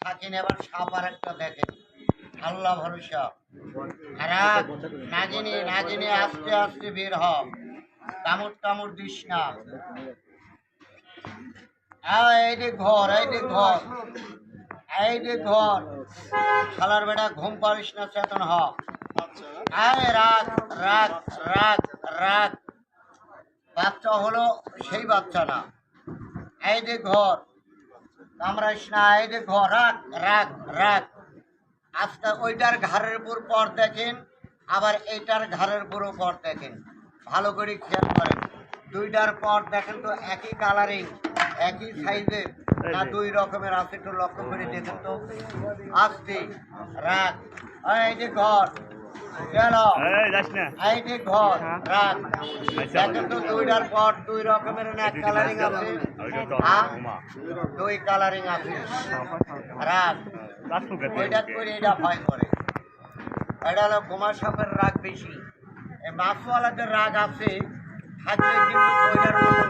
থাকেন। এবার সাপ আর একটা দেখেন, আল্লাহ ভরসা। খারাপ নাগিনী নাগিনী আস্তে আস্তে বের হ, কামড় টামড় দিস না। এই যে ঘর, এই যে ঘর, এই যে ঘর, শালার বেটা ঘুম পারিস না, চেতন হ। রাগ রাগ রাগ রাগ, বাচ্চা হলো সেই বাচ্চা না। এই যে ঘর, কামড়াইস না, এই যে ঘর, রাগ রাগ রাগ। আজকে ওইটার ঘাড়ের উপর পর দেখেন, আবার এইটার ঘাড়ের উপরও পর দেখেন, ভালো করে খেয়াল করেন। দুইটার পর দেখেন তো একই কালারিং, একই সাইজের না দুই রকমের আছে? একটু লক্ষ্য করে দেখেন তো। আসতে রাগ, এই যে ঘর গেল, এই যে ঘর রাগ। দেখেন তো দুইটার পর দুই রকমের না এক কালারিং আছে? দুই কালারিং আছে। রাগ ওইটা করে এটা ভয় করে। এটা হলো গোমা সাপের রাগ বেশি। এই মাছওয়ালাদের রাগ আছে, থাকলে কিন্তু ওইটার মতো